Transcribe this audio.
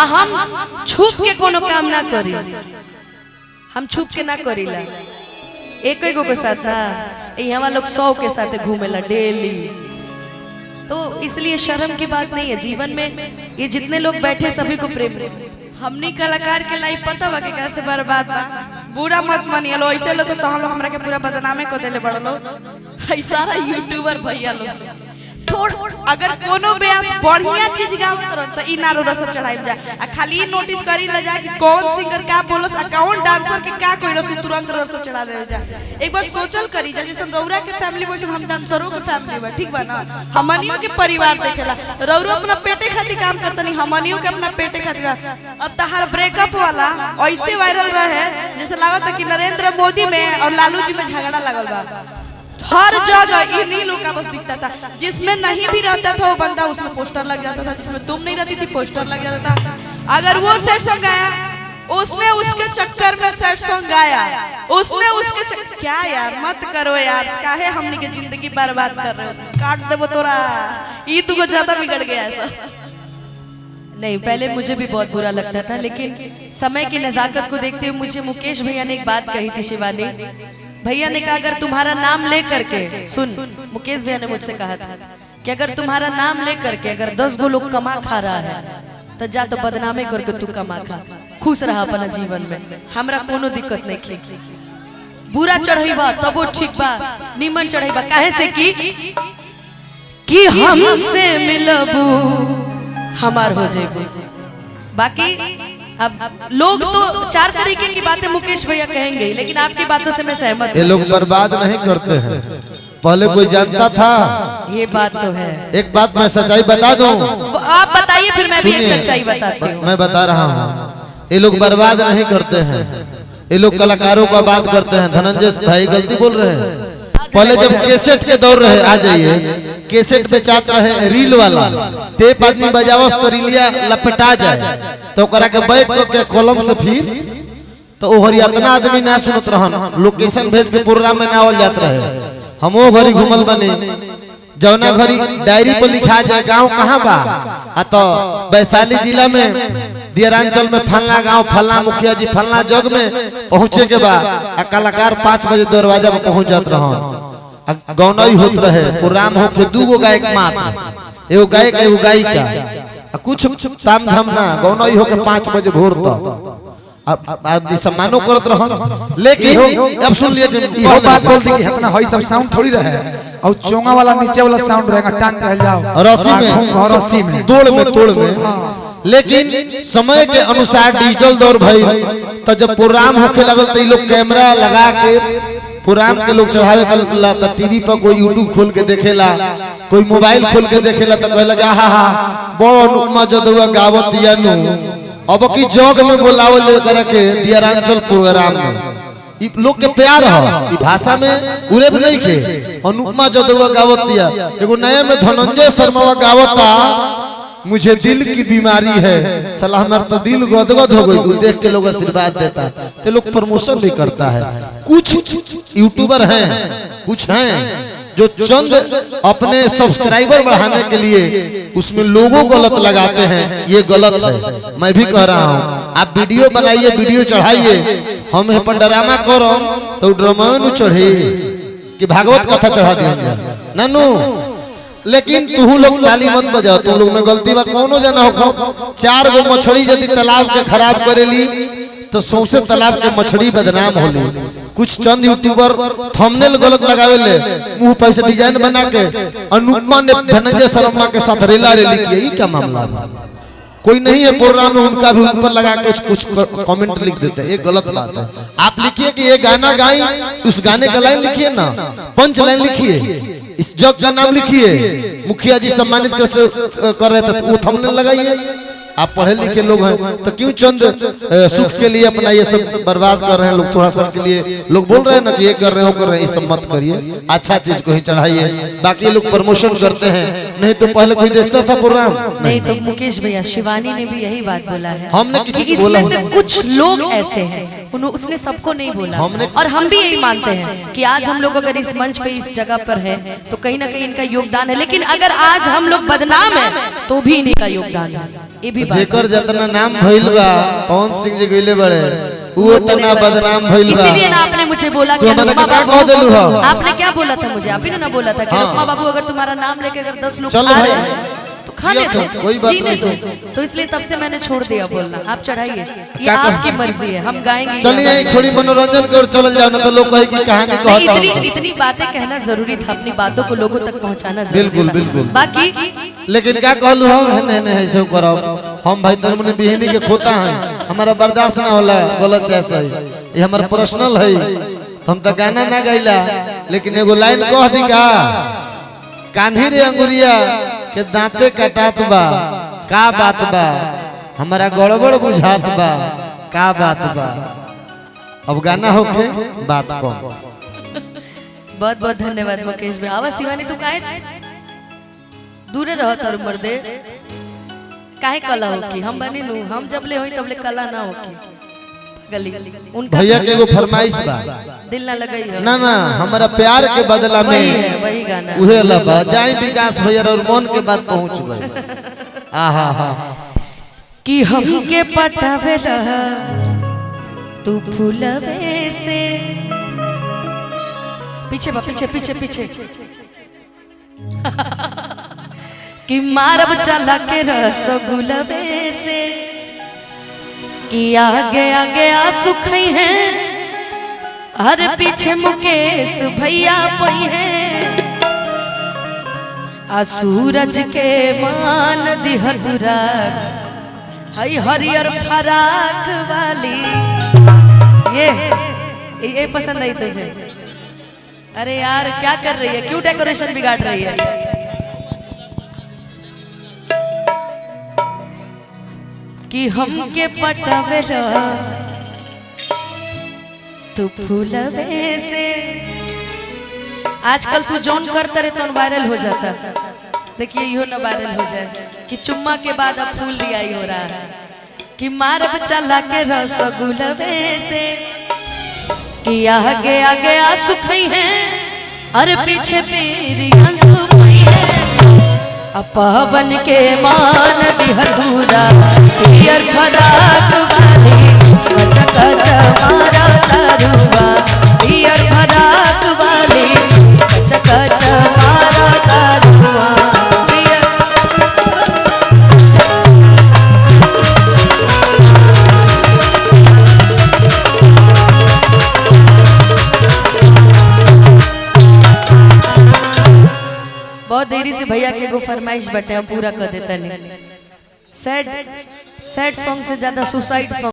हम छुप के कोनो काम ना करी, हम छुप के ना करीला। एक गो के साथ ना, यहाँ लोग 100 के साथ घूमेला डेली, तो इसलिए शर्म की बात नहीं है। जीवन में ये जितने लोग बैठे सभी को प्रेम। हमनी कलाकार के लाइफ पता बा के से बर्बाद बा, बुरा मत मानिए लो। ऐसे लो तो तहलो हमरा के पूरा बदनामे को देले बड़लो। ई सारा यूट्यूबर भैया लोग थोड़ अगर कोनो बेस बढ़िया चीज गाव करन त ई नारो रसम चढ़ाइम जा, आ खाली नोटिस करी ल जा कि कौन सिंगर का बोलस, आ कौन डांसर के का कोइलस, तुरंत रसम चढ़ा देवे जा। एक बार सोचल करी जा, जैसे रौरा के फैमिली वैसे हम डांसरों के फैमिली बा, ठीक बा ना। हमनियों के परिवार देखेला, रौरो अपना पेटे खातिर काम करतनी, हमनियों के अपना पेटे खातिर। अब तहार ब्रेकअप वाला ऐसे वायरल रहे जैसे लागत कि नरेंद्र मोदी में और लालू जी में झगड़ा लगल बा। हर जगह इन्हीं लोग का बस दिखता था, जिसमें नहीं भी रहता था वो बंदा उसमें पोस्टर लग जाता था, जिसमें तुम नहीं रहती थी पोस्टर लग जाता था। अगर वो सैड सॉन्ग गाया, उसने उसके चक्कर में सैड सॉन्ग गाया, उसने उसके क्या यार मत करो यार, काहे हमनी के जिंदगी बर्बाद कर रहे हो, काट देबो तोरा। ई तुको ज्यादा बिगड़ गया ऐसा। नहीं, पहले मुझे भी बहुत बुरा लगता था, लेकिन समय की नजाकत को देखते हुए मुझे मुकेश भैया ने एक बात कही थी। शिवानी भैया ने कहा अगर तुम्हारा नाम ले करके, सुन, मुकेश भैया ने मुझसे कहा था कि अगर तुम्हारा नाम ले करके अगर 10 गो लोग कमा खा रहा है तो जा तो बदनामी करके तू कमा खा, खुश रहा अपना जीवन में, हमरा कोनो दिक्कत नहीं की। बुरा चढ़ेबा तब वो ठीक बा, निमन चढ़ेबा काहे से कि हमसे मिलबू हमार हो जेबू। बाकी अब लोग तो 4 तरीके की बातें मुकेश भैया कहेंगे, लेकिन आपकी बातों से मैं सहमत। ये लोग बर्बाद नहीं करते हैं, पहले कोई जानता था। ये बात तो है। एक बात मैं सच्चाई बता दूं, आप बताइए फिर मैं भी एक सच्चाई बताती हूँ। मैं बता रहा हूँ, ये लोग बर्बाद नहीं करते हैं, ये लोग कलाकारों का बात करते हैं। धनंजय भाई गलती बोल रहे हैं। पहले जब कैसेट के दौर रहे, आ जाइए, कैसेट बेचात रहे रील वाला, टेप आदमी बजावस तो रीलिया लपटा जाए तो करा के बैठ के कलम से फिर तो ओहर इतना आदमी ना सुनत रहन, लोकेशन भेज के प्रोग्राम में ना हो जात रहे। हम वो घरी घुमल बने, जौना घरी डायरी पर लिखा जाए गांव कहाँ बा, आ तो वैशाली जिला में दियरांचल में फलना गांव, फलना मुखिया जी, फलना जग में पहुंचे के बाद आ कलाकार 5 बजे दरवाजा में पहुंच जात रहन। गौनई होत रहे, प्रोग्राम हो के 2 गो गायक मात्र, एगो गायक एगो गायिका, कुछ ताम झाम ना, गौनई हो के 5 बजे भोर तक आदमी सम्मानो करत रहन। लेकिन अब सुन लिए कि इहो बात बोल दी कि इतना हई सब साउंड थोड़ी रहे, और चोंगा वाला नीचे वाला साउंड रहेगा, टांग कहल जाओ रस्सी में, रस्सी में, तोड़ में। लेकिन समय के अनुसार डिजिटल दौर भई, तो जब प्रोग्राम होके लगल तो लोग कैमरा लगा के प्रोग्राम के लोग चढ़ावे कला, तो टीवी पर कोई यूट्यूब खोल के देखेला, कोई मोबाइल खोल के देखेला, तो कहला कि आहा बड़ अनुपमा जदुआ गावत दिया नु, अब की जग में बोलावल करे के दियरांचल प्रोग्राम में। लोग के प्यार है, भाषा में उरेब नहीं के। अनुपमा जदुआ गावत दिया, एगो नया में धनंजय शर्मा गावता, मुझे दिल की बीमारी है, सलाह हमारा तो दिल गदगद हो गई, देख के लोग आशीर्वाद देता है, तो लोग प्रमोशन भी करता है। कुछ यूट्यूबर हैं, कुछ हैं जो चंद अपने सब्सक्राइबर बढ़ाने के लिए उसमें लोगों को गलत लगाते हैं, ये गलत है। मैं भी कह रहा हूँ, आप वीडियो बनाइए, वीडियो चढ़ाइए, हम पर ड्रामा करो तो ड्रामा न चढ़े कि भागवत कथा चढ़ा दिया नानू। लेकिन तू लोग ताली मत बजाओ, तुम लोग में गलती बा। कोनो जना हो 4 गो मछली यदि तालाब के खराब करेली तो सौसे तालाब के मछली बदनाम होली। कुछ चंद यूट्यूबर थंबनेल गलत लगावे ले, मुंह पर से डिजाइन बना के अनुपमा ने धनंजय शर्मा के साथ रेला रेली की, ये क्या मामला है? कोई नहीं है प्रोग्राम में, उनका भी ऊपर लगा के कुछ कमेंट लिख देते हैं, ये गलत बात है। आप लिखिए कि ये गाना गाई, उस गाने का लाइन लिखिए ना, पंच लाइन लिखिए, इस जग का नाम लिखिए, मुखिया जी सम्मानित कर रहे थे, वो थंबनेल लगाइए। आप पढ़े लिखे लोग हैं तो क्यों चंद सुख के लिए अपना ये सब बर्बाद कर रहे हैं लोग, थोड़ा सा के लिए लोग बोल रहे हैं ना कि ये कर रहे हो, कर रहे हैं, ये सब मत करिए, अच्छा चीज को ही चढ़ाइए। बाकी ये लोग प्रमोशन करते हैं, नहीं तो पहले कोई देखता था प्रोग्राम नहीं। तो मुकेश भैया शिवानी ने भी यही बात बोला है, हमने किसी को इसमें से कुछ लोग ऐसे हैं, उसने सबको नहीं बोला, और हम भी यही मानते हैं कि आज हम लोग अगर इस मंच पे इस जगह पर है तो कहीं ना कहीं इनका योगदान है। लेकिन अगर आज हम लोग बदनाम है तो भी इन्हीं का योगदान है, ये भी जेकर जितना नाम भइल बा पवन सिंह जी गइले बड़े वो तना बदनाम भइल बा। इसीलिए ना आपने मुझे बोला कि तू मने अनुपमा क्या कह देलू हो? बाबू, आपने क्या बोला था मुझे? आप ही ने ना बोला था कि हाँ। अनुपमा बाबू अगर तुम्हारा नाम लेके अगर 10 लोग चलो आ भाई। रहे हैं तो खा जियो लेते, खा, कोई बात जीने नहीं। दो। तो इसलिए तब से मैंने छोड़ दिया बोलना। आप चढ़ाइए, ये क्या कहा? आपकी मर्जी है, हम गाएंगे। चलिए यहीं छोड़ी मनोरंजन कर चल जाओ ना तो लोग कहे कि कहानी नहीं, कहता इतनी हूं। इतनी बातें कहना जरूरी था, अपनी बातों को लोगों तक पहुंचाना जरूरी बिल्कुल, था। बिल्कुल। बाकी लेकिन क्या कहलू हो है ऐसे करो हम भाई तर मने बिहनी के खोता है हमारा बर्दाश्त ना होला गलत जैसा है ये हमारा पर्सनल है। हम तो गाना ना गाइला लेकिन एगो लाइन कह दी का कान्ही रे अंगुरिया के दांते कटात बा का बात बा हमारा गड़बड़ बुझात बा का बात बा। अब गाना होके बात कम। बहुत बहुत धन्यवाद मुकेश भाई। आवा शिवानी तू काहे दूरे रह तर मर्दे, काहे कला होकी? हम बनी नु, हम जब ले होई तब ले कला ना होकी। गली उनका भैया के एगो फरमाइश बा दिल ना लगाई है ना ना हमारा प्यार के बदला वही में है, वही गाना। उहे लबा जाई विकास भैया और मन के बात पहुंच गए। आहा हा कि हमके पटावे रहा तू फूलवे से। पीछे बा, पीछे पीछे पीछे कि मारब चला के रसगुलवे से कि आगे आगे आंसू खई हैं अरे पीछे मुकेश भैया पई हैं आ सूरज के मान दिहदुरा हई हरियर फराक वाली। ये पसंद आई तुझे? अरे यार क्या कर रही है, क्यों डेकोरेशन बिगाड़ रही है? कि हमके पटावेला तू फूलवे से। आजकल तू जौन करता रहे तो वायरल हो जाता। देखिए यो ना वायरल हो जाए कि चुम्मा के बाद अब फूल दिया ही हो रहा है कि मारब चला के रसगुलवे से कि आगे आगे आंसू खई हैं अरे पीछे मेरी आंसू खई हैं। पवन के मान दिहदूरा पियर फराक वाली मचका चमारा तारुआ पियर फराक वाली मचका चमारा तारुआ। बहुत देरी से भैया के एगो फरमाइश बटे हम पूरा कर देता नहीं। सैड सॉन्ग से ज्यादा सुसाइड सॉन्ग